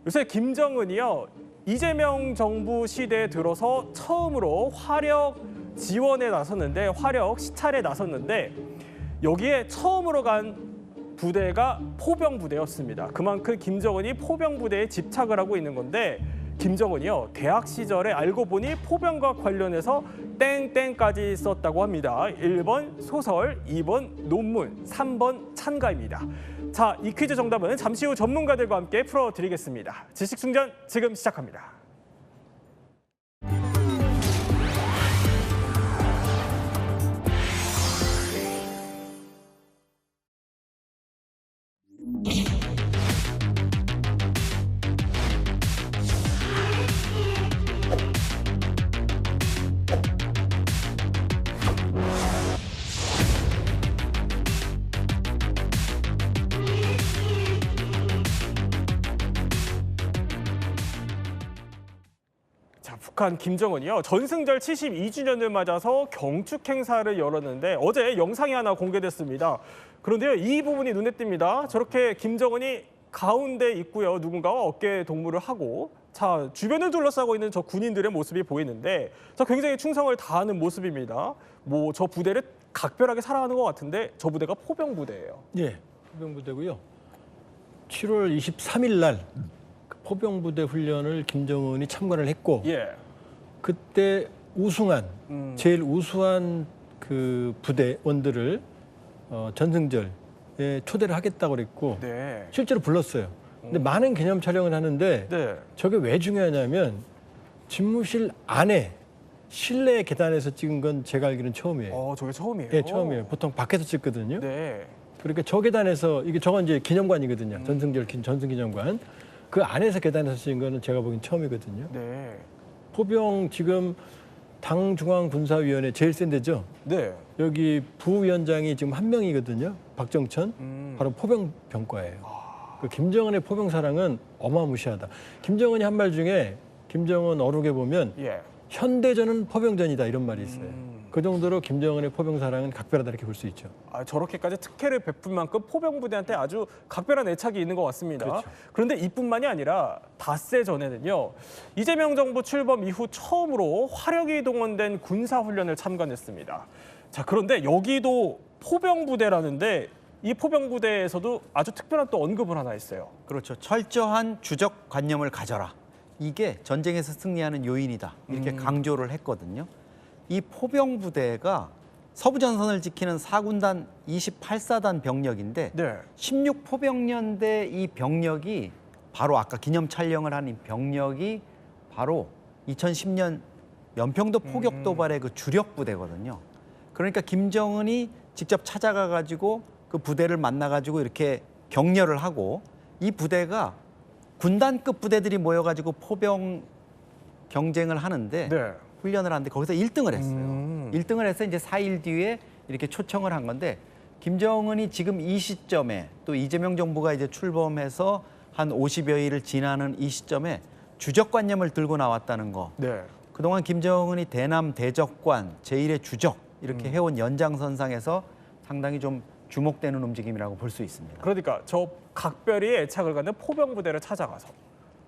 요새 김정은이요, 이재명 정부 시대에 들어서 처음으로 화력 지원에 나섰는데, 화력 시찰에 나섰는데 여기에 처음으로 간 부대가 포병 부대였습니다. 그만큼 김정은이 포병 부대에 집착을 하고 있는 건데, 김정은이요, 대학 시절에 알고 보니 포병과 관련해서 땡땡까지 썼다고 합니다. 1번 소설, 2번 논문, 3번 찬가입니다. 자, 이 퀴즈 정답은 잠시 후 전문가들과 함께 풀어드리겠습니다. 지식충전 지금 시작합니다. 북한 김정은이요, 전승절 72주년을 맞아서 경축 행사를 열었는데 어제 영상이 하나 공개됐습니다. 그런데요, 이 부분이 눈에 띕니다. 저렇게 김정은이 가운데 있고요, 누군가와 어깨 동무를 하고, 자, 주변을 둘러싸고 있는 저 군인들의 모습이 보이는데, 저 굉장히 충성을 다하는 모습입니다. 뭐 저 부대를 각별하게 사랑하는 것 같은데, 저 부대가 포병 부대예요. 예, 포병 부대고요. 7월 23일 날 포병부대 훈련을 김정은이 참관을 했고, 예. 그때 우승한 제일 우수한 그 부대원들을 전승절에 초대를 하겠다고 그랬고, 네. 실제로 불렀어요. 근데 많은 기념 촬영을 하는데 네. 저게 왜 중요하냐면 집무실 안에 실내 계단에서 찍은 건 제가 알기로는 처음이에요. 저게 처음이에요? 예, 처음이에요. 보통 밖에서 찍거든요. 네. 그러니까 저 계단에서, 저건 이제 기념관이거든요. 전승절 전승기념관. 그 안에서 계단에서 찍은 거는 제가 보기엔 처음이거든요. 네. 포병 지금 당중앙군사위원회 제일 센 데죠. 네. 여기 부위원장이 지금 한 명이거든요. 박정천. 바로 포병 병과예요. 그 김정은의 포병 사랑은 어마무시하다. 김정은이 한 말 중에 김정은 어록에 보면 예. 현대전은 포병전이다 이런 말이 있어요. 그 정도로 김정은의 포병 사랑은 각별하다 이렇게 볼 수 있죠. 저렇게까지 특혜를 베푼 만큼 포병 부대한테 아주 각별한 애착이 있는 것 같습니다. 그렇죠. 그런데 이뿐만이 아니라 닷새 전에는요, 이재명 정부 출범 이후 처음으로 화력이 동원된 군사훈련을 참관했습니다. 자, 그런데 여기도 포병 부대라는데, 이 포병 부대에서도 아주 특별한 또 언급을 하나 했어요. 그렇죠. 철저한 주적 관념을 가져라. 이게 전쟁에서 승리하는 요인이다. 이렇게 강조를 했거든요. 이 포병 부대가 서부전선을 지키는 4군단 28사단 병력인데, 네. 16포병연대 이 병력이 바로 아까 기념 촬영을 한 이 병력이 바로 2010년 연평도 포격 도발의 그 주력 부대거든요. 그러니까 김정은이 직접 찾아가 가지고 그 부대를 만나 가지고 이렇게 격려를 하고, 이 부대가 군단급 부대들이 모여 가지고 포병 경쟁을 하는데, 네. 훈련을 하는데 거기서 1등을 했어요. 1등을 해서 이제 4일 뒤에 이렇게 초청을 한 건데, 김정은이 지금 이 시점에, 또 이재명 정부가 이제 출범해서 한 50여일을 지나는 이 시점에 주적관념을 들고 나왔다는 거. 네. 그동안 김정은이 대남 대적관, 제1의 주적 이렇게 해온 연장선상에서 상당히 좀 주목되는 움직임이라고 볼 수 있습니다. 그러니까 저 각별히 애착을 갖는 포병 부대를 찾아가서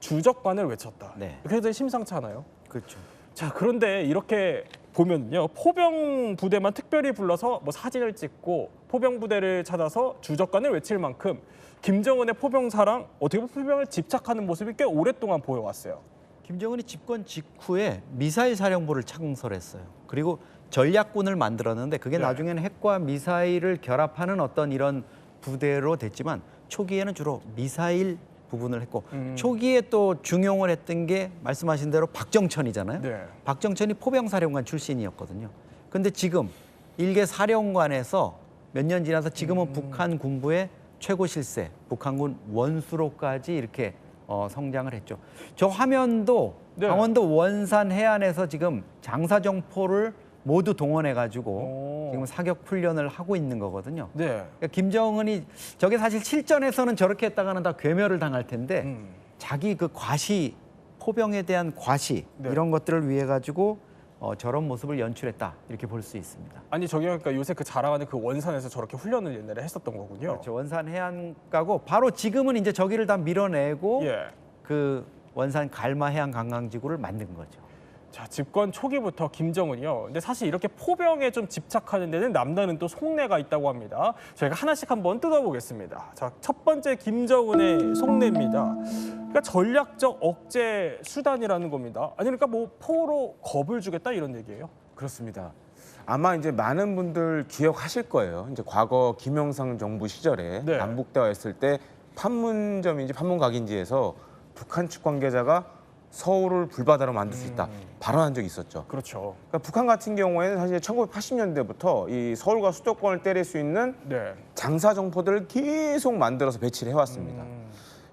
주적관을 외쳤다. 네. 굉장히 심상치 않아요? 그렇죠. 자, 그런데 이렇게 보면요, 포병 부대만 특별히 불러서 뭐 사진을 찍고 포병 부대를 찾아서 주적관을 외칠 만큼 김정은의 포병 사랑, 어떻게 보면 포병을 집착하는 모습이 꽤 오랫동안 보여왔어요. 김정은이 집권 직후에 미사일 사령부를 창설했어요. 그리고 전략군을 만들었는데, 그게 네. 나중에는 핵과 미사일을 결합하는 어떤 이런 부대로 됐지만, 초기에는 주로 미사일 부분을 했고, 초기에 또 중용을 했던 게 말씀하신 대로 박정천이잖아요. 네. 박정천이 포병사령관 출신이었거든요. 근데 지금 일개 사령관에서 몇 년 지나서 지금은 북한 군부의 최고 실세, 북한군 원수로까지 이렇게 성장을 했죠. 저 화면도 네. 강원도 원산 해안에서 지금 장사정포를 모두 동원해가지고 지금 사격 훈련을 하고 있는 거거든요. 네. 그러니까 김정은이 저게 사실 실전에서는 저렇게 했다가는 다 괴멸을 당할 텐데, 자기 그 과시, 포병에 대한 과시, 네. 이런 것들을 위해 가지고 저런 모습을 연출했다 이렇게 볼 수 있습니다. 아니, 저기 그러니까 요새 그 자랑하는 그 원산에서 저렇게 훈련을 옛날에 했었던 거군요. 그렇죠. 원산 해안가고 바로 지금은 이제 저기를 다 밀어내고 예. 그 원산 갈마 해안 관광지구를 만든 거죠. 자, 집권 초기부터 김정은이요. 근데 사실 이렇게 포병에 좀 집착하는 데는 남다른 또 속내가 있다고 합니다. 저희가 하나씩 한번 뜯어보겠습니다. 자, 첫 번째 김정은의 속내입니다. 그러니까 전략적 억제 수단이라는 겁니다. 아니 그러니까 뭐 포로 겁을 주겠다 이런 얘기예요. 그렇습니다. 아마 이제 많은 분들 기억하실 거예요. 이제 과거 김영삼 정부 시절에 네. 남북 대화했을 때 판문점인지 판문각인지에서 북한 측 관계자가 서울을 불바다로 만들 수 있다 발언한 적이 있었죠. 그렇죠. 그러니까 북한 같은 경우에는 사실 1980년대부터 이 서울과 수도권을 때릴 수 있는 네. 장사정포들을 계속 만들어서 배치를 해왔습니다.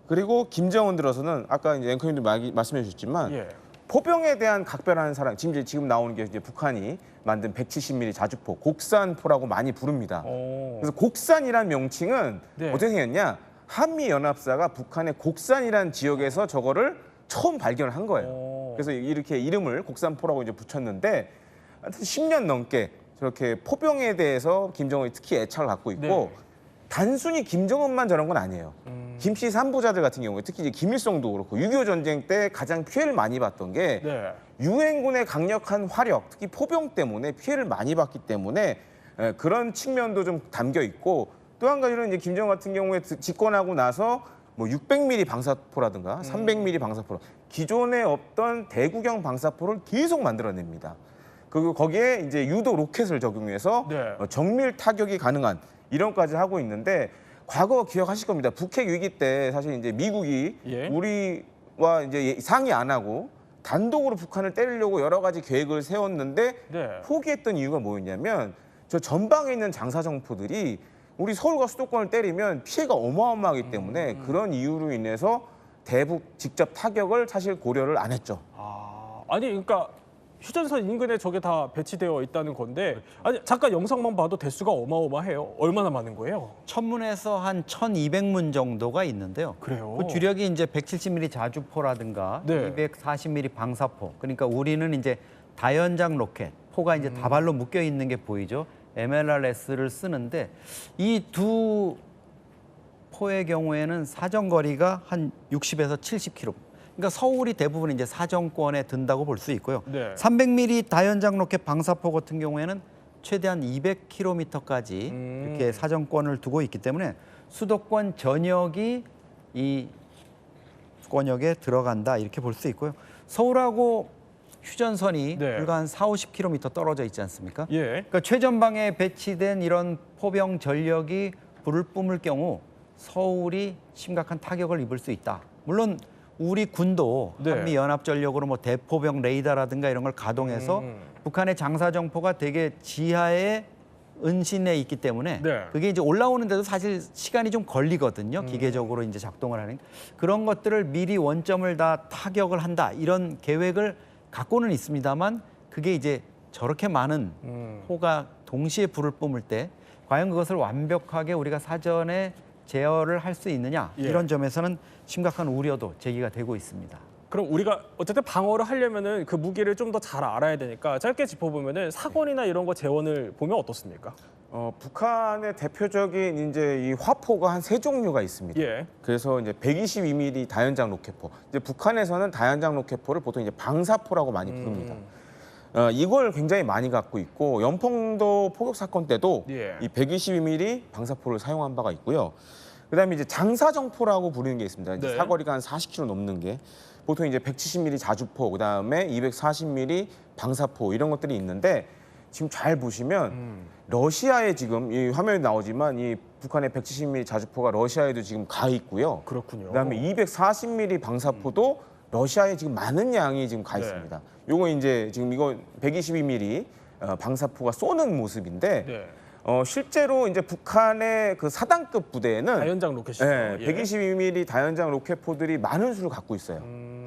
그리고 김정은 들어서는 아까 이제 앵커님도 말씀해 주셨지만 예. 포병에 대한 각별한 사랑, 지금 나오는 게 이제 북한이 만든 170mm 자주포, 곡산포라고 많이 부릅니다. 그래서 곡산이란 명칭은 네. 어떻게 생겼냐? 한미 연합사가 북한의 곡산이란 지역에서 저거를 처음 발견을 한 거예요. 그래서 이렇게 이름을 곡산포라고 이제 붙였는데 하여튼 10년 넘게 저렇게 포병에 대해서 김정은이 특히 애착을 갖고 있고 네. 단순히 김정은만 저런 건 아니에요. 김씨 산부자들 같은 경우에 특히 이제 김일성도 그렇고 6.25 전쟁 때 가장 피해를 많이 봤던 게 네. 유엔군의 강력한 화력, 특히 포병 때문에 피해를 많이 봤기 때문에 그런 측면도 좀 담겨 있고 또 한 가지는 이제 김정은 같은 경우에 집권하고 나서 뭐 600mm 방사포라든가 300mm 방사포 기존에 없던 대구경 방사포를 계속 만들어냅니다. 그리고 거기에 이제 유도 로켓을 적용해서 네. 정밀 타격이 가능한 이런 까지 하고 있는데 과거 기억하실 겁니다. 북핵 위기 때 사실 이제 미국이 예. 우리와 이제 상의 안 하고 단독으로 북한을 때리려고 여러 가지 계획을 세웠는데 네. 포기했던 이유가 뭐였냐면 저 전방에 있는 장사정포들이 우리 서울과 수도권을 때리면 피해가 어마어마하기 때문에 그런 이유로 인해서 대북 직접 타격을 사실 고려를 안 했죠. 아니 그러니까 휴전선 인근에 저게 다 배치되어 있다는 건데 아니 잠깐 영상만 봐도 대수가 어마어마해요. 얼마나 많은 거예요? 천문에서 한 1,200문 정도가 있는데요. 그래요? 그 주력이 이제 170mm 자주포라든가 네. 240mm 방사포. 그러니까 우리는 이제 다연장 로켓, 포가 이제 다발로 묶여 있는 게 보이죠. MLRS를 쓰는데 이 두 포의 경우에는 사정거리가 한 60에서 70km. 그러니까 서울이 대부분 이제 사정권에 든다고 볼 수 있고요. 네. 300mm 다연장 로켓 방사포 같은 경우에는 최대한 200km까지 이렇게 사정권을 두고 있기 때문에 수도권 전역이 이 권역에 들어간다 이렇게 볼 수 있고요. 서울하고 휴전선이 네. 불과 한 40-50km 떨어져 있지 않습니까? 예. 그러니까 최전방에 배치된 이런 포병 전력이 불을 뿜을 경우 서울이 심각한 타격을 입을 수 있다. 물론 우리 군도 네. 한미 연합 전력으로 뭐 대포병 레이더라든가 이런 걸 가동해서 북한의 장사정포가 되게 지하에 은신해 있기 때문에 네. 그게 이제 올라오는데도 사실 시간이 좀 걸리거든요. 기계적으로 이제 작동을 하는 그런 것들을 미리 원점을 다 타격을 한다 이런 계획을 갖고는 있습니다만 그게 이제 저렇게 많은 포가 동시에 불을 뿜을 때 과연 그것을 완벽하게 우리가 사전에 제어를 할 수 있느냐 예. 이런 점에서는 심각한 우려도 제기가 되고 있습니다. 그럼 우리가 어쨌든 방어를 하려면은 그 무기를 좀 더 잘 알아야 되니까 짧게 짚어보면은 사거리나 이런 거 재원을 보면 어떻습니까? 북한의 대표적인 이제 이 화포가 한 3종류가 있습니다. 예. 그래서 이제 122mm 다연장 로켓포. 이제 북한에서는 다연장 로켓포를 보통 이제 방사포라고 많이 부릅니다. 이걸 굉장히 많이 갖고 있고 연평도 포격 사건 때도 예. 이 122mm 방사포를 사용한 바가 있고요. 그다음에 이제 장사정포라고 부르는 게 있습니다. 이제 네. 사거리가 한 40km 넘는 게 보통 이제 170mm 자주포, 그다음에 240mm 방사포 이런 것들이 있는데 지금 잘 보시면 러시아에 지금 이 화면에 나오지만 이 북한의 170mm 자주포가 러시아에도 지금 가 있고요. 그렇군요. 그다음에 240mm 방사포도 러시아에 지금 많은 양이 지금 가 네. 있습니다. 요거 이제 지금 이거 122mm 방사포가 쏘는 모습인데 네. 실제로 이제 북한의 그 사단급 부대에는 다연장 로켓이죠. 네, 예. 122mm 다연장 로켓포들이 많은 수를 갖고 있어요.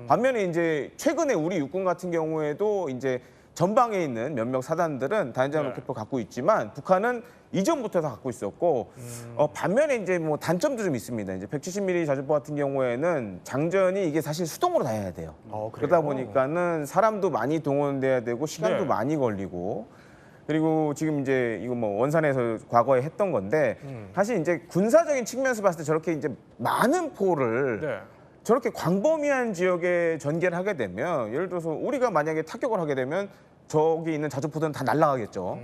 반면에 이제 최근에 우리 육군 같은 경우에도 이제 전방에 있는 몇몇 사단들은 다연장 네. 로켓포 갖고 있지만 북한은 이전부터 다 갖고 있었고 반면에 이제 뭐 단점도 좀 있습니다. 이제 170mm 자주포 같은 경우에는 장전이 이게 사실 수동으로 다 해야 돼요. 그래요? 그러다 보니까는 사람도 많이 동원돼야 되고 시간도 네. 많이 걸리고 그리고 지금 이제 이거 뭐 원산에서 과거에 했던 건데 사실 이제 군사적인 측면에서 봤을 때 저렇게 이제 많은 포를 네. 저렇게 광범위한 지역에 전개를 하게 되면 예를 들어서 우리가 만약에 타격을 하게 되면 저기 있는 자주포들은 다 날아가겠죠.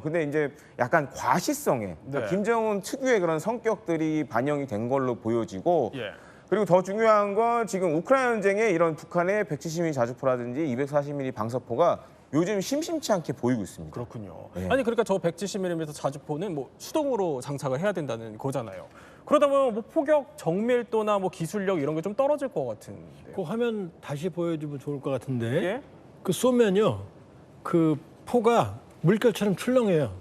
근데 이제 약간 과시성에 그러니까 네. 김정은 특유의 그런 성격들이 반영이 된 걸로 보여지고 예. 그리고 더 중요한 건 지금 우크라이나 전쟁에 이런 북한의 170mm 자주포라든지 240mm 방사포가 요즘 심심치 않게 보이고 있습니다. 그렇군요. 네. 아니 그러니까 저 170mm 자주포는 뭐 수동으로 장착을 해야 된다는 거잖아요. 그러다 보면 뭐 포격 정밀도나 뭐 기술력 이런 게 좀 떨어질 것 같은데. 그 화면 다시 보여주면 좋을 것 같은데 예? 그 쏘면요 그 포가 물결처럼 출렁해요.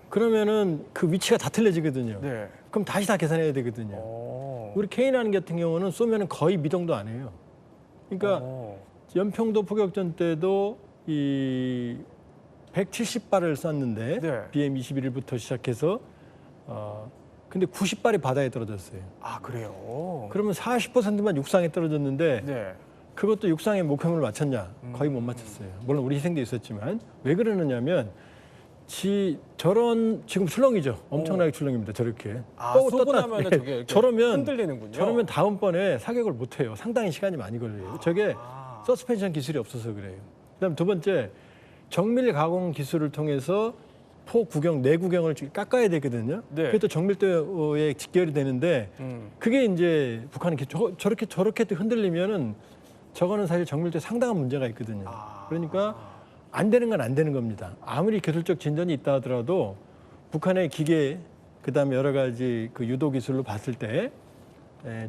그러면은 그 위치가 다 틀려지거든요. 네. 그럼 다시 다 계산해야 되거든요. 우리 K9 같은 경우는 쏘면은 거의 미동도 안 해요. 그러니까 연평도 포격전 때도 이 170발을 쐈는데 네. BM-21부터 시작해서 근데 90발이 바다에 떨어졌어요. 아 그래요. 그러면 40%만 육상에 떨어졌는데 네. 그것도 육상의 목표물을 맞췄냐? 거의 못 맞췄어요. 물론 우리 희생도 있었지만 왜 그러느냐면 저런 지금 출렁이죠. 엄청나게 출렁입니다. 저렇게. 아, 또 쏘고 떴다- 나면은 예, 저게 이렇게 저러면 흔들리는군요. 저러면 다음번에 사격을 못 해요. 상당히 시간이 많이 걸려요. 저게 서스펜션 기술이 없어서 그래요. 그다음 두 번째 정밀 가공 기술을 통해서 포 구경, 내 구경을 깎아야 되거든요. 네. 그게 또 정밀도에 직결이 되는데 그게 이제 북한은 저렇게 또 흔들리면은 저거는 사실 정밀도에 상당한 문제가 있거든요. 그러니까 안 되는 건 안 되는 겁니다. 아무리 기술적 진전이 있다 하더라도 북한의 기계 그다음에 여러 가지 그 유도 기술로 봤을 때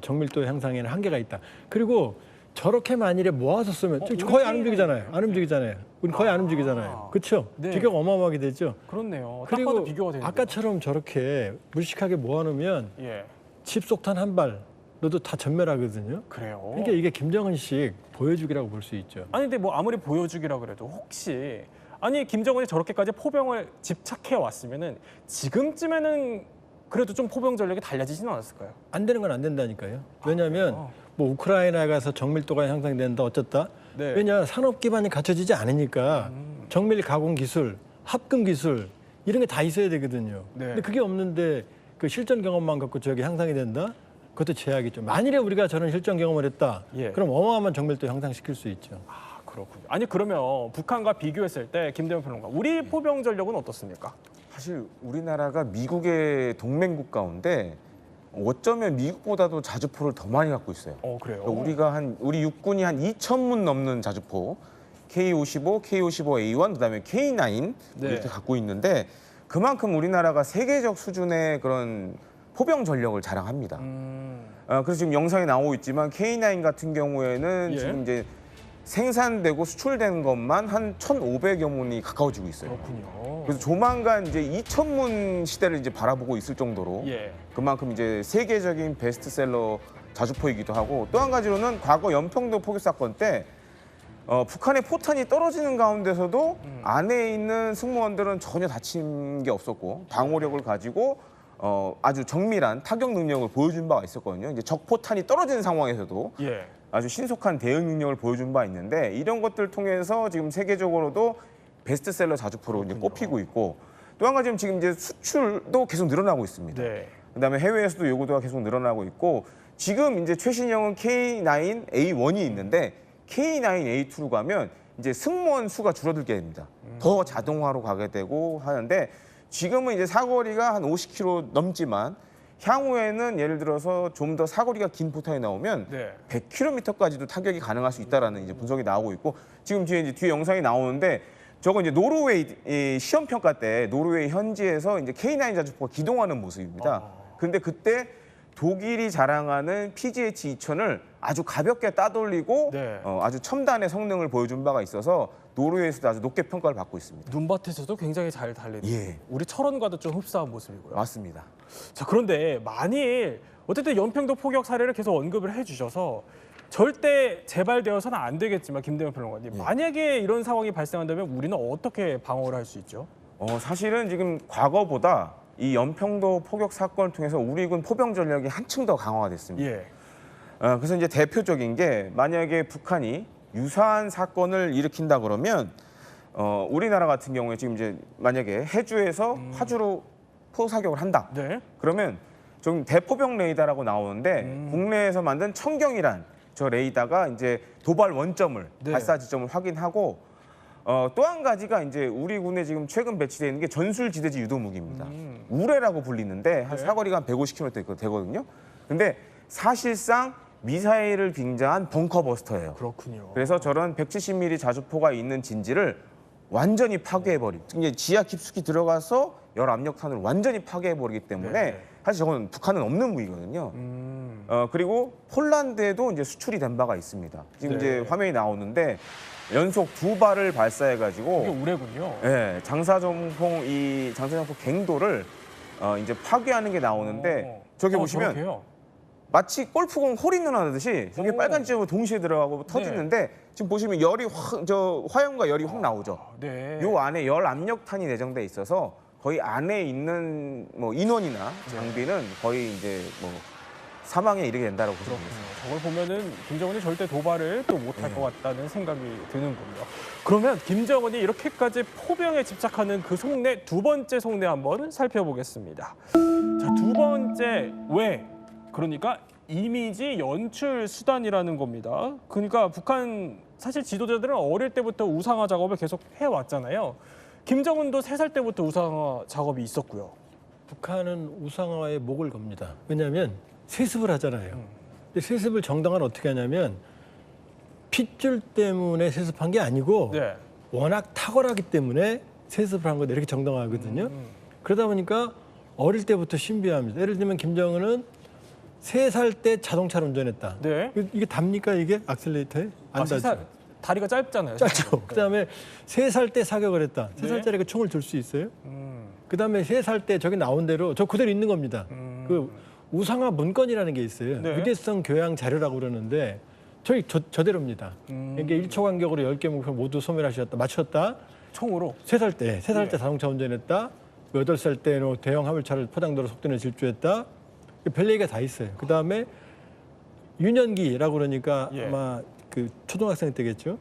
정밀도 향상에는 한계가 있다. 그리고 저렇게 만일에 모아서 쓰면 거의 안 움직이잖아요. 안 움직이잖아요. 우리 거의 안 움직이잖아요. 그렇죠? 네. 비교가 어마어마하게 되죠. 그렇네요. 딱 그리고 봐도 비교가 되는데. 아까처럼 저렇게 물식하게 모아놓으면 예. 집속탄 한 발 너도 다 전멸하거든요. 그래요. 그러니까 이게 김정은식 보여주기라고 볼 수 있죠. 아니 근데 뭐 아무리 보여주기라 그래도 혹시 아니 김정은이 저렇게까지 포병을 집착해 왔으면은 지금쯤에는 그래도 좀 포병 전력이 달라지지는 않았을까요? 안 되는 건 안 된다니까요. 왜냐하면 뭐 우크라이나에 가서 정밀도가 향상된다 어쨌다. 네. 왜냐 산업 기반이 갖춰지지 않으니까 정밀 가공 기술, 합금 기술 이런 게 다 있어야 되거든요. 네. 근데 그게 없는데 그 실전 경험만 갖고 저게 향상이 된다? 그것도 제약이죠. 만일에 우리가 저런 실전 경험을 했다, 예. 그럼 어마어마한 정밀도 향상시킬 수 있죠. 아 그렇군요. 아니 그러면 북한과 비교했을 때 김대현 평론가 우리 포병 전력은 어떻습니까? 사실 우리나라가 미국의 동맹국 가운데 어쩌면 미국보다도 자주포를 더 많이 갖고 있어요. 그래요. 그러니까 우리 육군이 한 2,000문 넘는 자주포 K55, K55A1, 그다음에 K9 네. 이렇게 갖고 있는데 그만큼 우리나라가 세계적 수준의 그런 포병 전력을 자랑합니다. 그래서 지금 영상에 나오고 있지만 K9 같은 경우에는 예. 지금 이제 생산되고 수출된 것만 한 1,500여 문이 가까워지고 있어요. 그렇군요. 그래서 조만간 이제 2,000문 시대를 이제 바라보고 있을 정도로 예. 그만큼 이제 세계적인 베스트셀러 자주포이기도 하고 또 한 가지로는 과거 연평도 포격 사건 때 북한의 포탄이 떨어지는 가운데서도 안에 있는 승무원들은 전혀 다친 게 없었고 방호력을 가지고 아주 정밀한 타격 능력을 보여준 바가 있었거든요. 이제 적 포탄이 떨어지는 상황에서도 예. 아주 신속한 대응 능력을 보여준 바 있는데 이런 것들 통해서 지금 세계적으로도 베스트셀러 자주포로 이제 꼽히고 있고 또 한 가지는 지금 이제 수출도 계속 늘어나고 있습니다. 네. 그다음에 해외에서도 요구도가 계속 늘어나고 있고 지금 이제 최신형은 K9A1이 있는데 K9A2로 가면 이제 승무원 수가 줄어들게 됩니다. 더 자동화로 가게 되고 하는데 지금은 이제 사거리가 한 50km 넘지만 향후에는 예를 들어서 좀 더 사거리가 긴 포탄이 나오면 네. 100km까지도 타격이 가능할 수 있다라는 이제 분석이 나오고 있고 지금 뒤에 영상이 나오는데 저거 이제 노르웨이 이 시험 평가 때 노르웨이 현지에서 이제 K9 자주포가 기동하는 모습입니다. 근데 그때 독일이 자랑하는 PGH-2000을 아주 가볍게 따돌리고 네. 아주 첨단의 성능을 보여준 바가 있어서 노르웨이에서도 아주 높게 평가를 받고 있습니다. 눈밭에서도 굉장히 잘 달리는 예. 우리 철원과도 좀 흡사한 모습이고요. 맞습니다. 자 그런데 만일 어쨌든 연평도 포격 사례를 계속 언급을 해주셔서 절대 재발되어서는 안 되겠지만 김대현 평론가님 만약에 이런 상황이 발생한다면 우리는 어떻게 방어를 할 수 있죠? 사실은 지금 과거보다 이 연평도 포격 사건을 통해서 우리 군 포병 전력이 한층 더 강화가 됐습니다. 예. 그래서 이제 대표적인 게 만약에 북한이 유사한 사건을 일으킨다 그러면 우리나라 같은 경우에 지금 이제 만약에 해주에서 화주로 포 사격을 한다. 네. 그러면 좀 대포병 레이더라고 나오는데 국내에서 만든 청경이란 저 레이더가 이제 도발 원점을 네. 발사 지점을 확인하고 또 한 가지가 이제 우리 군에 지금 최근 배치되어 있는 게 전술 지대지 유도 무기입니다. 우레라고 불리는데 한 네. 사거리가 한 150km 되거든요. 근데 사실상 미사일을 빙자한 벙커 버스터예요. 그렇군요. 그래서 저런 170mm 자주포가 있는 진지를 완전히 파괴해버린. 이제 지하 깊숙이 들어가서 열 압력탄을 완전히 파괴해버리기 때문에 네. 사실 저건 북한은 없는 무기거든요. 그리고 폴란드에도 이제 수출이 된 바가 있습니다. 지금 네. 이제 화면이 나오는데 연속 2발을 발사해가지고 이게 우레군요. 예, 장사정포 갱도를 이제 파괴하는 게 나오는데 저기 보시면 저렇게요? 마치 골프공 홀인원 하듯이 저게 오. 빨간 지점으로 동시에 들어가고 터지는데 지금 보시면 열이 화염과 열이 확 나오죠. 네. 요 안에 열 압력탄이 내정돼 있어서 거의 안에 있는 뭐 인원이나 장비는 거의 이제 뭐 사망에 이르게 된다고 보시면 되겠습니다. 저걸 보면은 김정은이 절대 도발을 또 못할 것 같다는 생각이 드는군요. 그러면 김정은이 이렇게까지 포병에 집착하는 그 속내 두 번째 속내 한번 살펴보겠습니다. 자, 두 번째 왜? 그러니까 이미지 연출 수단이라는 겁니다. 그러니까 북한 사실 지도자들은 어릴 때부터 우상화 작업을 계속 해왔잖아요. 김정은도 3살 때부터 우상화 작업이 있었고요. 북한은 우상화에 목을 겁니다. 왜냐하면 세습을 하잖아요. 근데 세습을 정당화는 어떻게 하냐면 핏줄 때문에 세습한 게 아니고 네. 워낙 탁월하기 때문에 세습을 한 건데 이렇게 정당화하거든요. 그러다 보니까 어릴 때부터 신비합니다. 예를 들면 김정은은 3살 때 자동차를 운전했다. 네. 이게 답니까 이게 악셀레이터에? 안 세 닿죠. 살, 다리가 짧잖아요. 짧죠. 그다음에 3살 때 사격을 했다. 네. 3살짜리가 총을 들 수 있어요? 그다음에 3살 때 저기 나온 대로 저 그대로 있는 겁니다. 그 우상화 문건이라는 게 있어요. 네. 유대성 교양 자료라고 그러는데 저대로입니다. 이게 1초 간격으로 10개 목표 모두 소멸하셨다. 맞췄다. 총으로. 3살 때 네. 자동차 운전했다. 8살 때 대형 화물차를 포장도로 속도내 질주했다. 별 얘기가 다 있어요. 그다음에 유년기라고 그러니까 예. 아마 그 초등학생 때겠죠.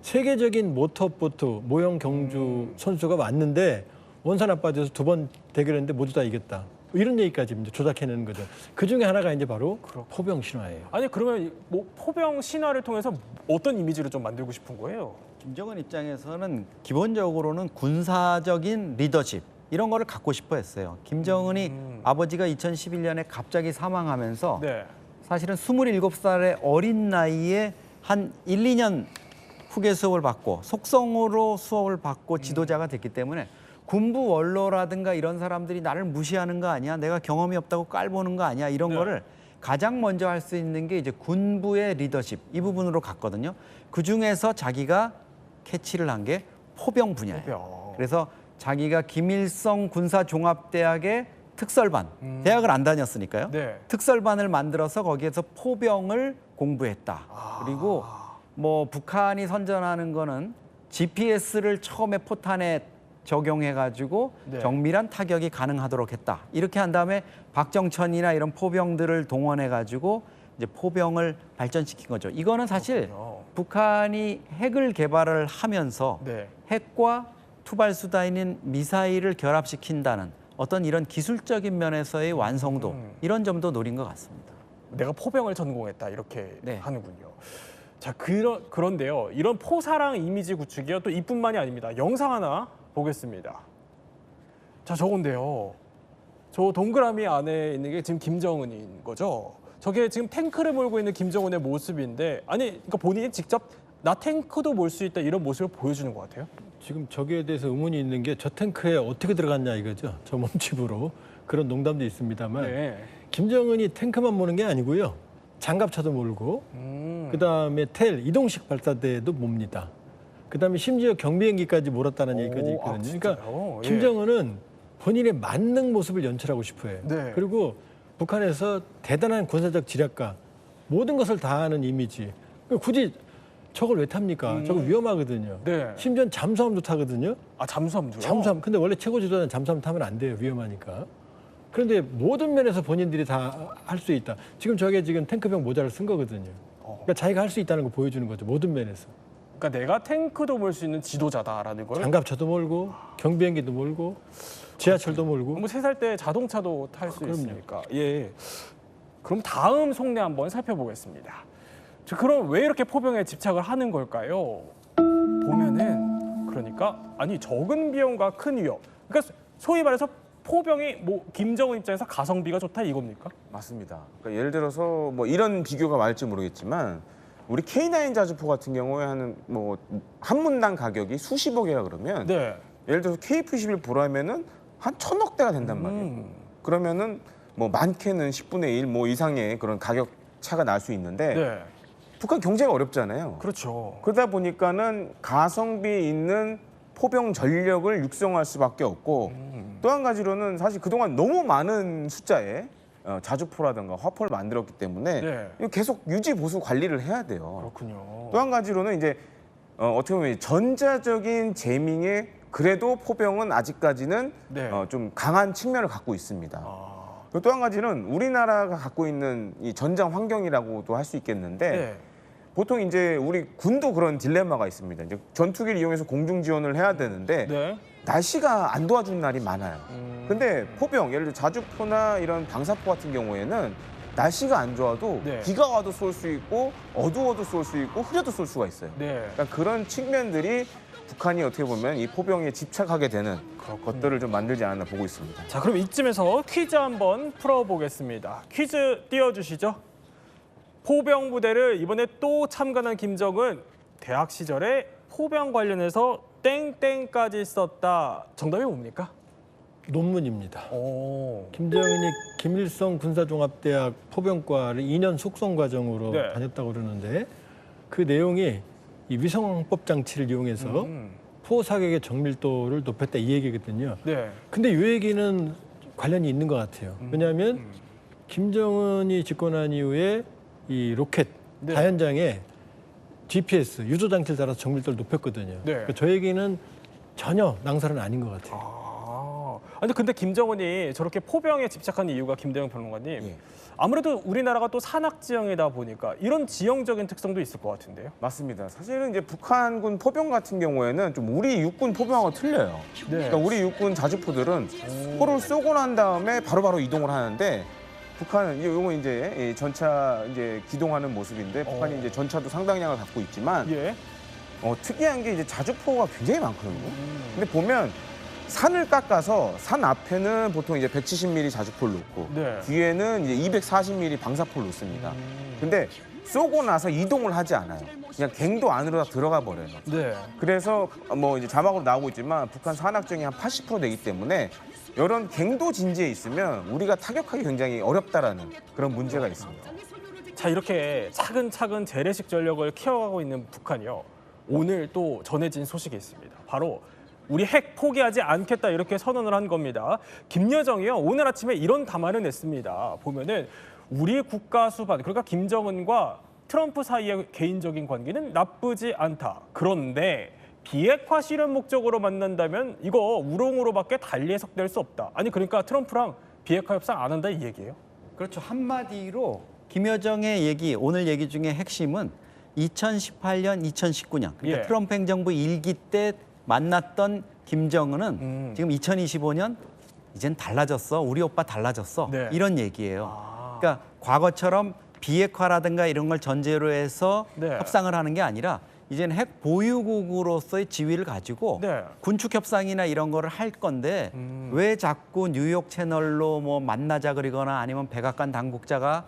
세계적인 모터보트 모형 경주 선수가 왔는데 원산 앞바다에서 2번 대결했는데 모두 다 이겼다. 이런 얘기까지 이제 조작해내는 거죠. 그 중에 하나가 이제 바로 포병 신화예요. 아니 그러면 뭐 포병 신화를 통해서 어떤 이미지를 좀 만들고 싶은 거예요? 김정은 입장에서는 기본적으로는 군사적인 리더십 이런 거를 갖고 싶어 했어요. 김정은이 아버지가 2011년에 갑자기 사망하면서 네. 사실은 27살의 어린 나이에 한 1, 2년 후계 수업을 받고 속성으로 수업을 받고 지도자가 됐기 때문에 군부 원로라든가 이런 사람들이 나를 무시하는 거 아니야? 내가 경험이 없다고 깔보는 거 아니야? 이런 네. 거를 가장 먼저 할 수 있는 게 이제 군부의 리더십 이 부분으로 갔거든요. 그 중에서 자기가 캐치를 한 게 포병 분야예요. 포병. 그래서 자기가 김일성 군사종합대학의 특설반, 대학을 안 다녔으니까요. 네. 특설반을 만들어서 거기에서 포병을 공부했다. 그리고 뭐 북한이 선전하는 거는 GPS를 처음에 포탄에 적용해가지고 네. 정밀한 타격이 가능하도록 했다. 이렇게 한 다음에 박정천이나 이런 포병들을 동원해가지고 이제 포병을 발전시킨 거죠. 이거는 사실 그렇군요. 북한이 핵을 개발을 하면서 네. 핵과 투발 수단인 미사일을 결합시킨다는 어떤 이런 기술적인 면에서의 완성도 이런 점도 노린 것 같습니다. 내가 포병을 전공했다 이렇게 네. 하는군요. 자 그런데요. 이런 포사랑 이미지 구축이요 또 이뿐만이 아닙니다. 영상 하나 보겠습니다. 자 저건데요. 저 동그라미 안에 있는 게 지금 김정은인 거죠. 저게 지금 탱크를 몰고 있는 김정은의 모습인데 아니 그러니까 본인이 직접 나 탱크도 몰 수 있다 이런 모습을 보여주는 것 같아요. 지금 저기에 대해서 의문이 있는 게 저 탱크에 어떻게 들어갔냐 이거죠. 저 몸집으로. 그런 농담도 있습니다만 네. 김정은이 탱크만 모는 게 아니고요. 장갑차도 몰고 그다음에 텔 이동식 발사대도 몹니다. 그다음에 심지어 경비행기까지 몰았다는 얘기까지 있거든요. 진짜요? 그러니까 예. 김정은은 본인의 만능 모습을 연출하고 싶어해요. 네. 그리고 북한에서 대단한 군사적 지략가 모든 것을 다 하는 이미지. 굳이 저걸 왜 탑니까? 저거 위험하거든요. 네. 심지어 잠수함도 타거든요. 아 잠수함도요? 잠수함. 근데 원래 최고 지도자는 잠수함 타면 안 돼요. 위험하니까. 그런데 모든 면에서 본인들이 다 할 수 있다. 지금 저게 지금 탱크병 모자를 쓴 거거든요. 그러니까 자기가 할 수 있다는 걸 보여주는 거죠. 모든 면에서. 그러니까 내가 탱크도 몰 수 있는 지도자다라는 걸. 장갑차도 몰고 경비행기도 몰고 지하철도 몰고. 뭐 3살 때 자동차도 탈 수 그럼요. 있으니까. 예. 그럼 다음 속내 한번 살펴보겠습니다. 그럼 왜 이렇게 포병에 집착을 하는 걸까요? 보면은 그러니까 아니 적은 비용과 큰 위협. 그러니까 소위 말해서 포병이 뭐 김정은 입장에서 가성비가 좋다 이겁니까? 맞습니다. 그러니까 예를 들어서 뭐 이런 비교가 맞을지 모르겠지만 우리 K9 자주포 같은 경우에 한 문당 가격이 수십억이라 그러면 네. 예를 들어서 KF-21 보라면은 한 1,000억대가 된단 말이에요. 그러면은 뭐 많게는 10분의 1 뭐 이상의 그런 가격 차가 날 수 있는데 네. 북한 경제가 어렵잖아요. 그렇죠. 그러다 보니까는 가성비 있는 포병 전력을 육성할 수밖에 없고 또 한 가지로는 사실 그동안 너무 많은 숫자의 자주포라든가 화포를 만들었기 때문에 네. 이거 계속 유지 보수 관리를 해야 돼요. 그렇군요. 또 한 가지로는 이제 어떻게 보면 전자적인 제밍에 그래도 포병은 아직까지는 네. 좀 강한 측면을 갖고 있습니다. 아. 또 한 가지는 우리나라가 갖고 있는 이 전장 환경이라고도 할 수 있겠는데 네. 보통 이제 우리 군도 그런 딜레마가 있습니다. 이제 전투기를 이용해서 공중 지원을 해야 되는데 네. 날씨가 안 도와주는 날이 많아요. 근데 포병, 예를 들어 자주포나 이런 방사포 같은 경우에는 날씨가 안 좋아도 네. 비가 와도 쏠 수 있고 어두워도 쏠 수 있고 흐려도 쏠 수가 있어요. 네. 그러니까 그런 측면들이 북한이 어떻게 보면 이 포병에 집착하게 되는 것들을 좀 만들지 않았나 보고 있습니다. 자, 그럼 이쯤에서 퀴즈 한번 풀어보겠습니다. 퀴즈 띄워주시죠. 포병 부대를 이번에 또 참관한 김정은 대학 시절에 포병 관련해서 땡땡까지 썼다. 정답이 뭡니까? 논문입니다. 오. 김정은이 김일성 군사종합대학 포병과를 2년 속성 과정으로 네. 다녔다고 그러는데 그 내용이 이 위성항법 장치를 이용해서 포 사격의 정밀도를 높였다 이 얘기거든요. 네. 근데 이 얘기는 관련이 있는 것 같아요. 왜냐하면 김정은이 집권한 이후에 이 로켓 네. 다연장에 GPS 유조 장치를 달아서 정밀도를 높였거든요. 네. 그러니까 저 얘기는 전혀 낭설은 아닌 것 같아요. 아. 아니 근데 김정은이 저렇게 포병에 집착한 이유가 김대영 평론가님 예. 아무래도 우리나라가 또 산악 지형이다 보니까 이런 지형적인 특성도 있을 것 같은데요. 맞습니다. 사실은 이제 북한군 포병 같은 경우에는 좀 우리 육군 포병하고 틀려요. 네. 그러니까 우리 육군 자주포들은 포를 쏘고 난 다음에 바로바로 이동을 하는데 북한은 이거 이제 이 전차 이제 기동하는 모습인데 북한이 이제 전차도 상당량을 갖고 있지만 예. 특이한 게 이제 자주포가 굉장히 많거든요. 근데 보면 산을 깎아서 산 앞에는 보통 이제 170mm 자주포를 놓고 네. 뒤에는 이제 240mm 방사포를 놓습니다. 근데 쏘고 나서 이동을 하지 않아요. 그냥 갱도 안으로 다 들어가 버려요. 네. 그래서 뭐 이제 자막으로 나오고 있지만 북한 산악정이 한 80% 되기 때문에 이런 갱도 진지에 있으면 우리가 타격하기 굉장히 어렵다라는 그런 문제가 있습니다. 자, 이렇게 차근차근 재래식 전력을 키워가고 있는 북한이요. 오늘 또 전해진 소식이 있습니다. 바로 우리 핵 포기하지 않겠다 이렇게 선언을 한 겁니다. 김여정이요. 오늘 아침에 이런 담화를 냈습니다. 보면은 우리 국가 수반, 그러니까 김정은과 트럼프 사이의 개인적인 관계는 나쁘지 않다. 그런데 비핵화 실현 목적으로 만난다면 이거 우롱으로밖에 달리 해석될 수 없다. 아니 그러니까 트럼프랑 비핵화 협상 안 한다 이 얘기예요? 그렇죠. 한마디로 김여정의 얘기, 오늘 얘기 중에 핵심은 2018년, 2019년 그러니까 예. 트럼프 행정부 1기 때 만났던 김정은은 지금 2025년 이젠 달라졌어. 우리 오빠 달라졌어. 네. 이런 얘기예요. 그러니까 과거처럼 비핵화라든가 이런 걸 전제로 해서 네. 협상을 하는 게 아니라 이제는 핵 보유국으로서의 지위를 가지고 네. 군축 협상이나 이런 거를 할 건데 왜 자꾸 뉴욕 채널로 뭐 만나자 그러거나 아니면 백악관 당국자가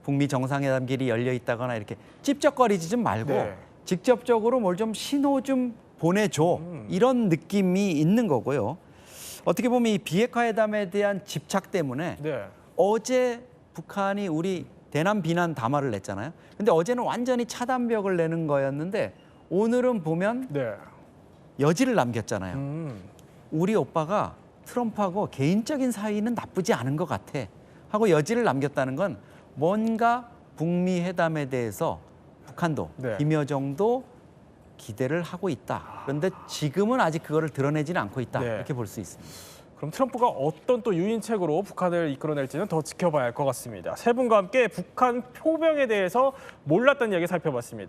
북미 정상회담길이 열려 있다거나 이렇게 찝쩍거리지 좀 말고 네. 직접적으로 뭘 좀 신호 좀 보내줘 이런 느낌이 있는 거고요. 어떻게 보면 이 비핵화 회담에 대한 집착 때문에 네. 어제 북한이 우리 대남 비난 담화를 냈잖아요. 근데 어제는 완전히 차단벽을 내는 거였는데 오늘은 보면 네. 여지를 남겼잖아요. 우리 오빠가 트럼프하고 개인적인 사이는 나쁘지 않은 것 같아 하고 여지를 남겼다는 건 뭔가 북미 회담에 대해서 북한도 네. 김여정도 기대를 하고 있다. 그런데 지금은 아직 그거를 드러내지는 않고 있다. 네. 이렇게 볼 수 있습니다. 그럼 트럼프가 어떤 또 유인책으로 북한을 이끌어낼지는 더 지켜봐야 할 것 같습니다. 세 분과 함께 북한 표병에 대해서 몰랐던 이야기 살펴봤습니다.